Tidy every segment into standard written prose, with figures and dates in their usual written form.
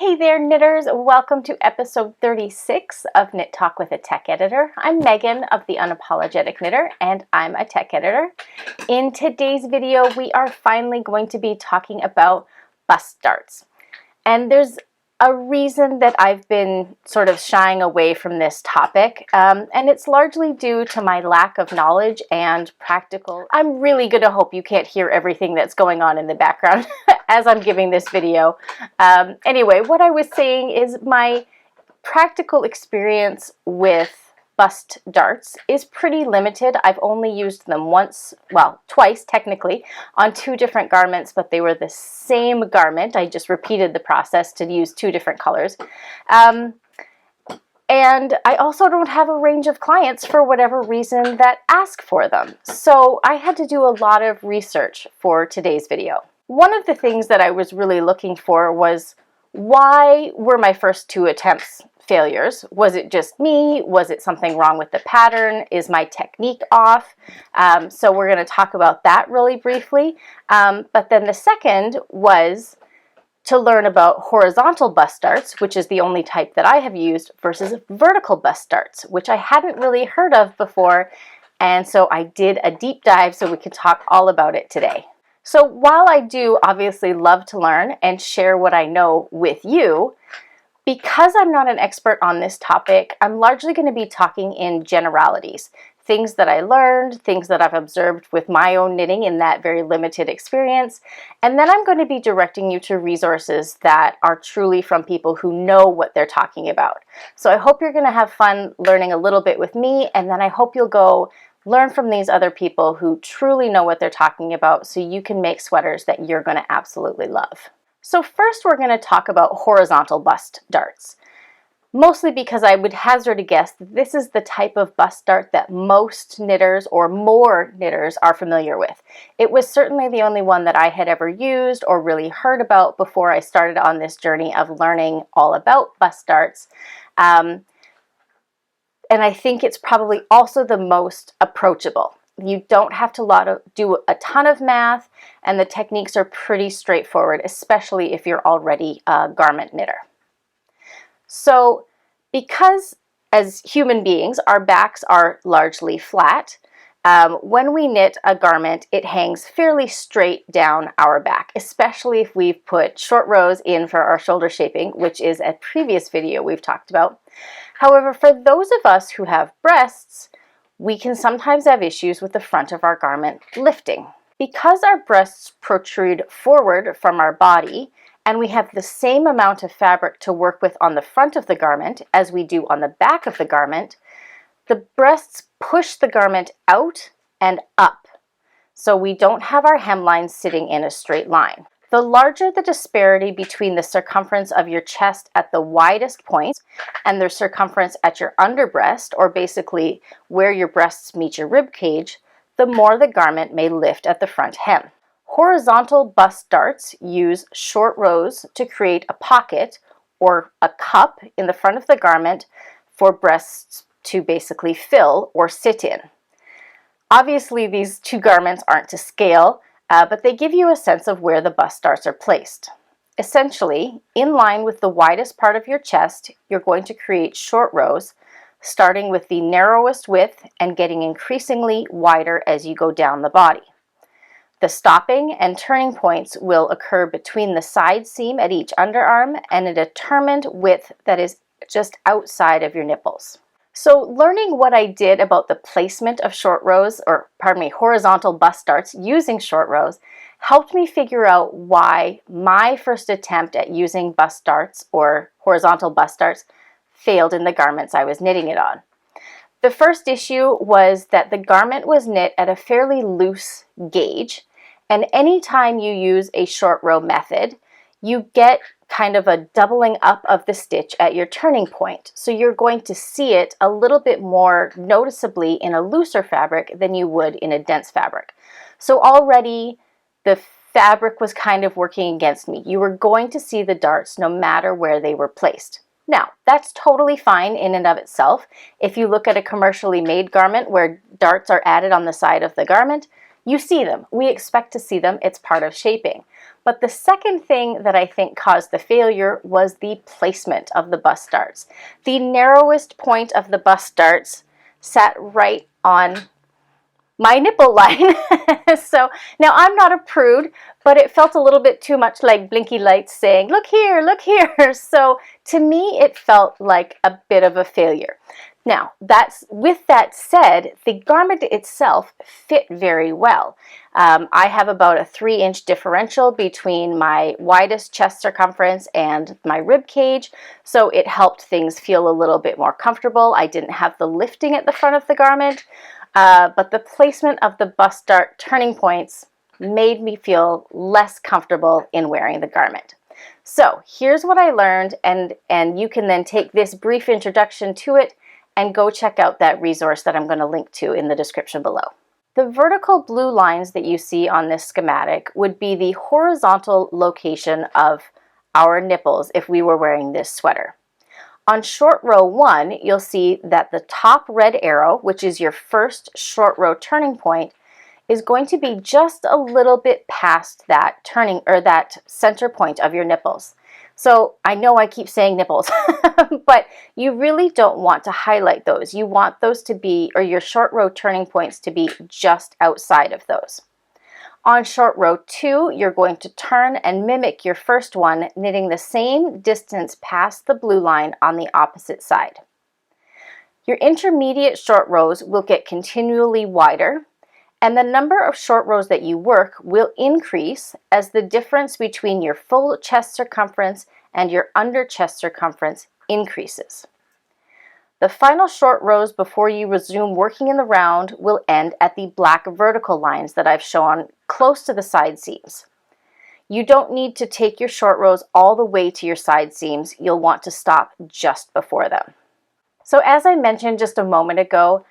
Hey there knitters, welcome to episode 36 of Knit Talk with a Tech Editor. I'm Megan of the Unapologetic Knitter and I'm a tech editor. In today's video we are finally going to be talking about bust darts. And there's a reason that I've been sort of shying away from this topic, and it's largely due to my lack of knowledge and practical. I'm really going to hope you can't hear everything that's going on in the background as I'm giving this video. Anyway, what I was saying is my practical experience with bust darts is pretty limited. I've only used them once, well, twice technically, on two different garments, but they were the same garment. I just repeated the process to use two different colors. And I also don't have a range of clients for whatever reason that ask for them. So I had to do a lot of research for today's video. One of the things that I was really looking for was, why were my first two attempts failures? Was it just me? Was it something wrong with the pattern? Is my technique off? So we're going to talk about that really briefly. But then the second was to learn about horizontal bust darts, which is the only type that I have used, versus vertical bust darts, which I hadn't really heard of before. And so I did a deep dive so we can talk all about it today. So while I do obviously love to learn and share what I know with you, because I'm not an expert on this topic, I'm largely going to be talking in generalities. Things that I learned, things that I've observed with my own knitting in that very limited experience. And then I'm going to be directing you to resources that are truly from people who know what they're talking about. So I hope you're going to have fun learning a little bit with me, and then I hope you'll go learn from these other people who truly know what they're talking about so you can make sweaters that you're going to absolutely love. So first we're going to talk about horizontal bust darts, mostly because I would hazard a guess that this is the type of bust dart that most knitters or more knitters are familiar with. It was certainly the only one that I had ever used or really heard about before I started on this journey of learning all about bust darts. And I think it's probably also the most approachable. You don't have to do a ton of math, and the techniques are pretty straightforward, especially if you're already a garment knitter. So because as human beings, our backs are largely flat, when we knit a garment, it hangs fairly straight down our back, especially if we've put short rows in for our shoulder shaping, which is a previous video we've talked about. However, for those of us who have breasts, we can sometimes have issues with the front of our garment lifting. Because our breasts protrude forward from our body, and we have the same amount of fabric to work with on the front of the garment as we do on the back of the garment, the breasts push the garment out and up, so we don't have our hemlines sitting in a straight line. The larger the disparity between the circumference of your chest at the widest point and the circumference at your underbreast, or basically where your breasts meet your rib cage, the more the garment may lift at the front hem. Horizontal bust darts use short rows to create a pocket or a cup in the front of the garment for breasts to basically fill or sit in. Obviously, these two garments aren't to scale, but they give you a sense of where the bust darts are placed. Essentially, in line with the widest part of your chest, you're going to create short rows, starting with the narrowest width and getting increasingly wider as you go down the body. The stopping and turning points will occur between the side seam at each underarm and a determined width that is just outside of your nipples. So learning what I did about the placement of horizontal bust darts using short rows helped me figure out why my first attempt at using bust darts or horizontal bust darts failed in the garments I was knitting it on. The first issue was that the garment was knit at a fairly loose gauge, and anytime you use a short row method, you get kind of a doubling up of the stitch at your turning point. So you're going to see it a little bit more noticeably in a looser fabric than you would in a dense fabric. So already the fabric was kind of working against me. You were going to see the darts no matter where they were placed. Now, that's totally fine in and of itself. If you look at a commercially made garment where darts are added on the side of the garment, you see them. We expect to see them. It's part of shaping. But the second thing that I think caused the failure was the placement of the bust darts. The narrowest point of the bust darts sat right on my nipple line. So now I'm not a prude, but it felt a little bit too much like blinky lights saying, look here, look here. So to me, it felt like a bit of a failure. Now, with that said, the garment itself fit very well. I have about a 3-inch differential between my widest chest circumference and my rib cage, so it helped things feel a little bit more comfortable. I didn't have the lifting at the front of the garment, but the placement of the bust dart turning points made me feel less comfortable in wearing the garment. So here's what I learned, and you can then take this brief introduction to it and go check out that resource that I'm going to link to in the description below. The vertical blue lines that you see on this schematic would be the horizontal location of our nipples if we were wearing this sweater. On short row 1, you'll see that the top red arrow, which is your first short row turning point, is going to be just a little bit past that that center point of your nipples. So I know I keep saying nipples, but you really don't want to highlight those. You want those to be, or your short row turning points to be just outside of those. On short row 2, you're going to turn and mimic your first one, knitting the same distance past the blue line on the opposite side. Your intermediate short rows will get continually wider, and the number of short rows that you work will increase as the difference between your full chest circumference and your under chest circumference increases. The final short rows before you resume working in the round will end at the black vertical lines that I've shown close to the side seams. You don't need to take your short rows all the way to your side seams. You'll want to stop just before them. So as I mentioned just a moment ago,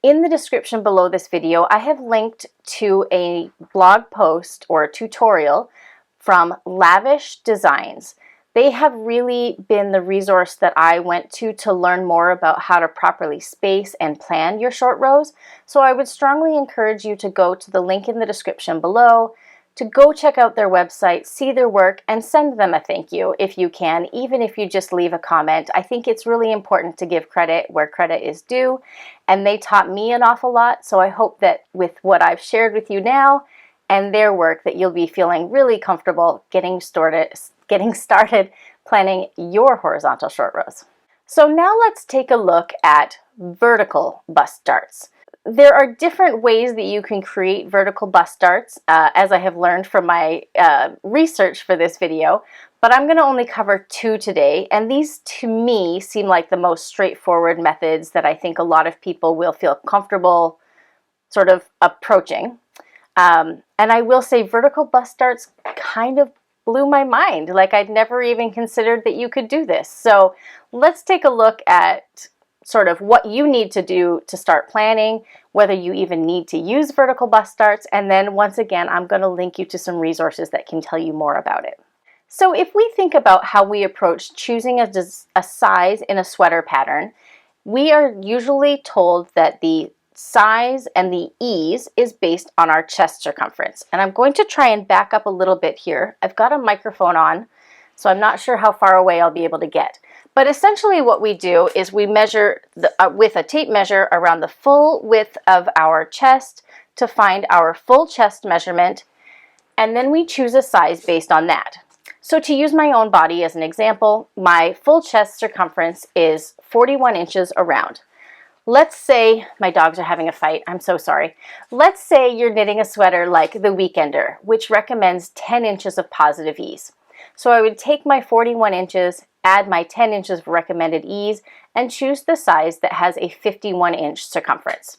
in the description below this video, I have linked to a blog post or a tutorial from LaVisch Designs. They have really been the resource that I went to learn more about how to properly space and plan your short rows. So I would strongly encourage you to go to the link in the description below, to go check out their website, see their work, and send them a thank you if you can, even if you just leave a comment. I think it's really important to give credit where credit is due, and they taught me an awful lot, so I hope that with what I've shared with you now and their work that you'll be feeling really comfortable getting started planning your horizontal short rows. So now let's take a look at vertical bust darts. There are different ways that you can create vertical bust darts, as I have learned from my research for this video, but I'm going to only cover 2 today, and these to me seem like the most straightforward methods that I think a lot of people will feel comfortable sort of approaching. And I will say vertical bust darts kind of blew my mind. Like, I'd never even considered that you could do this. So let's take a look at sort of what you need to do to start planning, whether you even need to use vertical bust darts, and then once again, I'm going to link you to some resources that can tell you more about it. So if we think about how we approach choosing a size in a sweater pattern, we are usually told that the size and the ease is based on our chest circumference. And I'm going to try and back up a little bit here. I've got a microphone on, so I'm not sure how far away I'll be able to get. But essentially what we do is we measure with a tape measure around the full width of our chest to find our full chest measurement, and then we choose a size based on that. So to use my own body as an example, my full chest circumference is 41 inches around. Let's say, my dogs are having a fight, I'm so sorry. Let's say you're knitting a sweater like the Weekender, which recommends 10 inches of positive ease. So I would take my 41 inches, add my 10 inches of recommended ease, and choose the size that has a 51-inch circumference.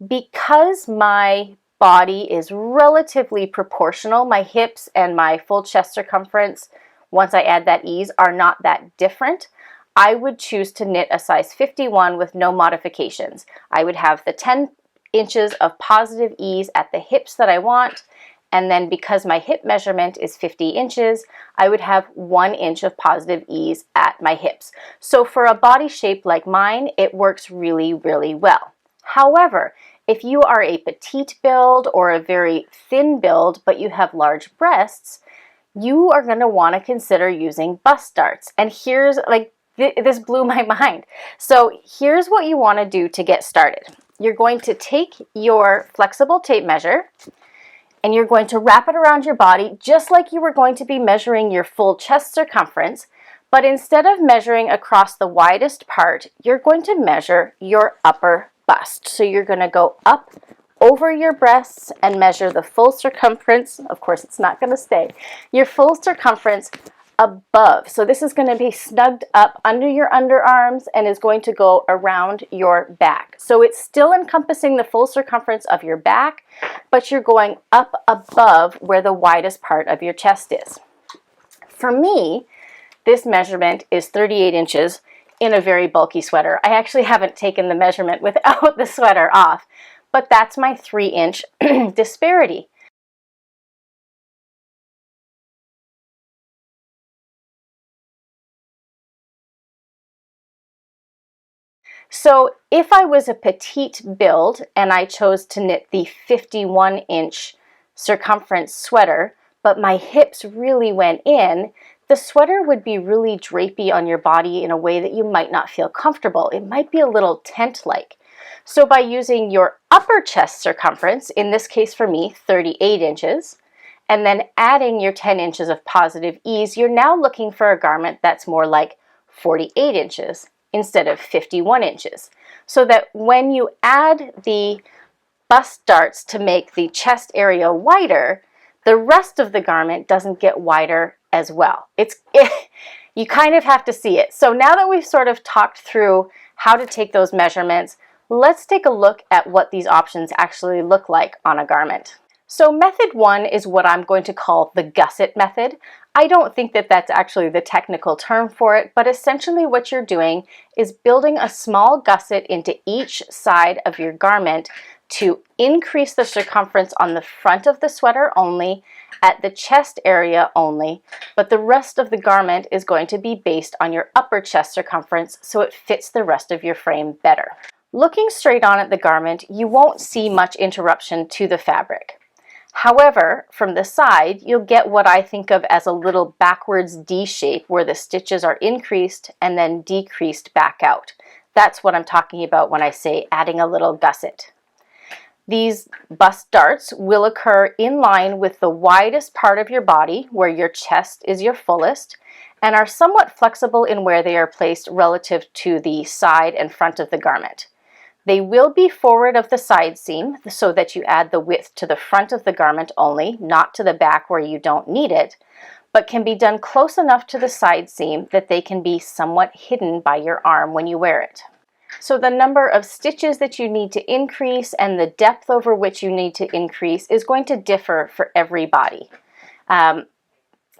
Because my body is relatively proportional, my hips and my full chest circumference, once I add that ease, are not that different, I would choose to knit a size 51 with no modifications. I would have the 10 inches of positive ease at the hips that I want, and then because my hip measurement is 50 inches, I would have 1 inch of positive ease at my hips. So for a body shape like mine, it works really, really well. However, If you are a petite build or a very thin build, but you have large breasts, you are going to want to consider using bust darts. And here's this blew my mind. So here's what you want to do to get started. You're going to take your flexible tape measure and you're going to wrap it around your body just like you were going to be measuring your full chest circumference, but instead of measuring across the widest part, you're going to measure your upper bust. So you're going to go up over your breasts and measure the full circumference. Of course, it's not going to stay. Your full circumference above. So this is going to be snugged up under your underarms and is going to go around your back. So it's still encompassing the full circumference of your back, but you're going up above where the widest part of your chest is. For me, this measurement is 38 inches in a very bulky sweater. I actually haven't taken the measurement without the sweater off, but that's my 3-inch disparity. So if I was a petite build and I chose to knit the 51-inch circumference sweater, but my hips really went in, the sweater would be really drapey on your body in a way that you might not feel comfortable. It might be a little tent-like. So by using your upper chest circumference, in this case for me, 38 inches, and then adding your 10 inches of positive ease, you're now looking for a garment that's more like 48 inches instead of 51 inches. So that when you add the bust darts to make the chest area wider, the rest of the garment doesn't get wider as well. You kind of have to see it. So now that we've sort of talked through how to take those measurements, let's take a look at what these options actually look like on a garment. So method 1 is what I'm going to call the gusset method. I don't think that that's actually the technical term for it, but essentially what you're doing is building a small gusset into each side of your garment to increase the circumference on the front of the sweater only, at the chest area only, but the rest of the garment is going to be based on your upper chest circumference so it fits the rest of your frame better. Looking straight on at the garment, you won't see much interruption to the fabric. However, from the side, you'll get what I think of as a little backwards D shape where the stitches are increased and then decreased back out. That's what I'm talking about when I say adding a little gusset. These bust darts will occur in line with the widest part of your body, where your chest is your fullest, and are somewhat flexible in where they are placed relative to the side and front of the garment. They will be forward of the side seam so that you add the width to the front of the garment only, not to the back where you don't need it, but can be done close enough to the side seam that they can be somewhat hidden by your arm when you wear it. So the number of stitches that you need to increase and the depth over which you need to increase is going to differ for every body.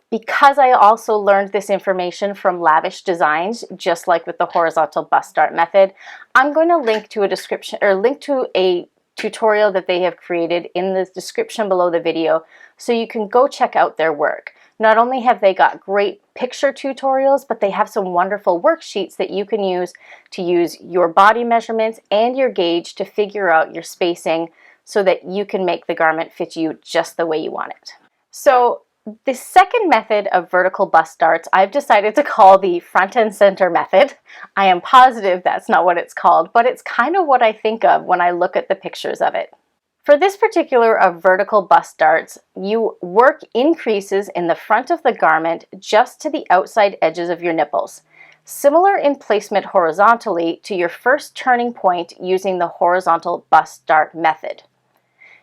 Because I also learned this information from LaVisch Designs, just like with the horizontal bust dart method, I'm going to link to a description or link to a tutorial that they have created in the description below the video so you can go check out their work. Not only have they got great picture tutorials, but they have some wonderful worksheets that you can use to use your body measurements and your gauge to figure out your spacing so that you can make the garment fit you just the way you want it. So the second method of vertical bust darts I've decided to call the front and center method. I am positive that's not what it's called, but it's kind of what I think of when I look at the pictures of it. For this particular of vertical bust darts, you work increases in the front of the garment just to the outside edges of your nipples, similar in placement horizontally to your first turning point using the horizontal bust dart method.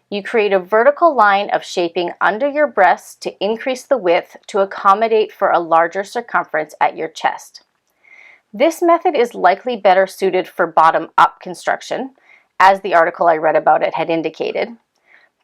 You create a vertical line of shaping under your breasts to increase the width to accommodate for a larger circumference at your chest. This method is likely better suited for bottom-up construction, as the article I read about it had indicated.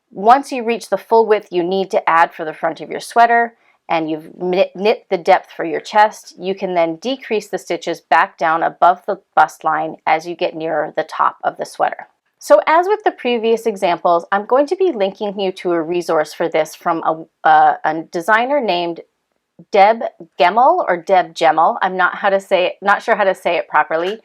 Once you reach the full width you need to add for the front of your sweater, and you've knit the depth for your chest, you can then decrease the stitches back down above the bust line as you get nearer the top of the sweater. So as with the previous examples, I'm going to be linking you to a resource for this from a designer named Deb Gemmel or Deb Gemmel. I'm not sure how to say it properly.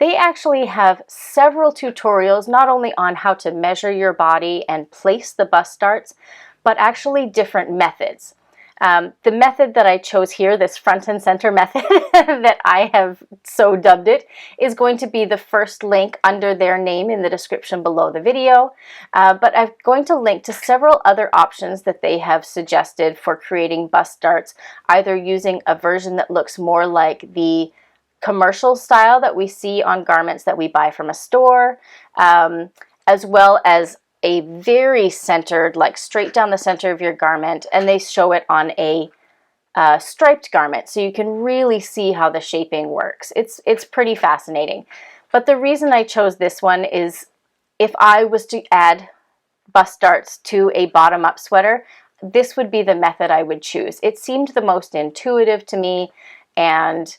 They actually have several tutorials, not only on how to measure your body and place the bust darts, but actually different methods. The method that I chose here, this front and center method that I have so dubbed it, is going to be the first link under their name in the description below the video. But I'm going to link to several other options that they have suggested for creating bust darts, either using a version that looks more like the commercial style that we see on garments that we buy from a store, as well as a very centered, like straight down the center of your garment, and they show it on a striped garment, so you can really see how the shaping works. It's pretty fascinating. But the reason I chose this one is if I was to add bust darts to a bottom-up sweater, this would be the method I would choose. It seemed the most intuitive to me, and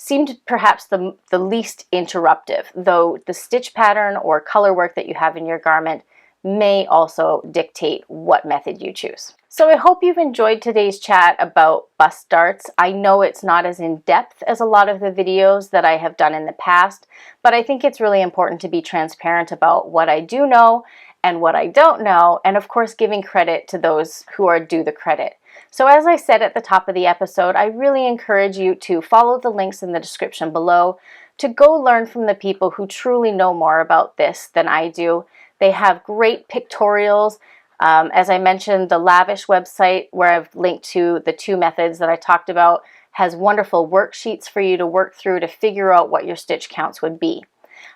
seemed perhaps the least interruptive, though the stitch pattern or color work that you have in your garment may also dictate what method you choose. So I hope you've enjoyed today's chat about bust darts. I know it's not as in-depth as a lot of the videos that I have done in the past, but I think it's really important to be transparent about what I do know and what I don't know, and of course giving credit to those who are due the credit. So as I said at the top of the episode, I really encourage you to follow the links in the description below to go learn from the people who truly know more about this than I do. They have great pictorials. As I mentioned, the LaVisch website, where I've linked to the two methods that I talked about, has wonderful worksheets for you to work through to figure out what your stitch counts would be.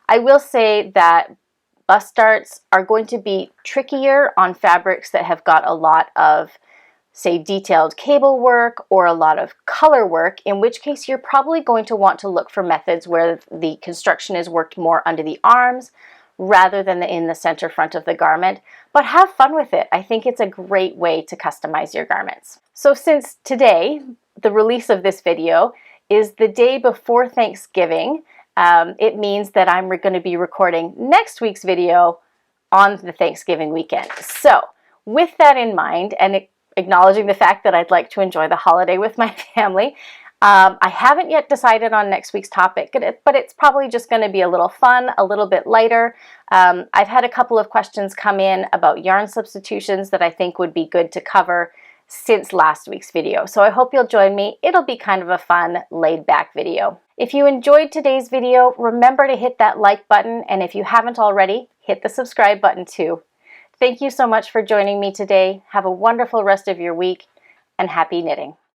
I will say that bust darts are going to be trickier on fabrics that have got a lot of, say, detailed cable work or a lot of color work, in which case you're probably going to want to look for methods where the construction is worked more under the arms rather than in the center front of the garment. But have fun with it. I think it's a great way to customize your garments. So since today, the release of this video, is the day before Thanksgiving, it means that I'm going to be recording next week's video on the Thanksgiving weekend. So with that in mind, and acknowledging the fact that I'd like to enjoy the holiday with my family, I haven't yet decided on next week's topic, but it's probably just going to be a little fun, a little bit lighter. I've had a couple of questions come in about yarn substitutions that I think would be good to cover since last week's video. So I hope you'll join me. It'll be kind of a fun, laid-back video. If you enjoyed today's video, remember to hit that like button, and if you haven't already, hit the subscribe button too. Thank you so much for joining me today. Have a wonderful rest of your week, and happy knitting.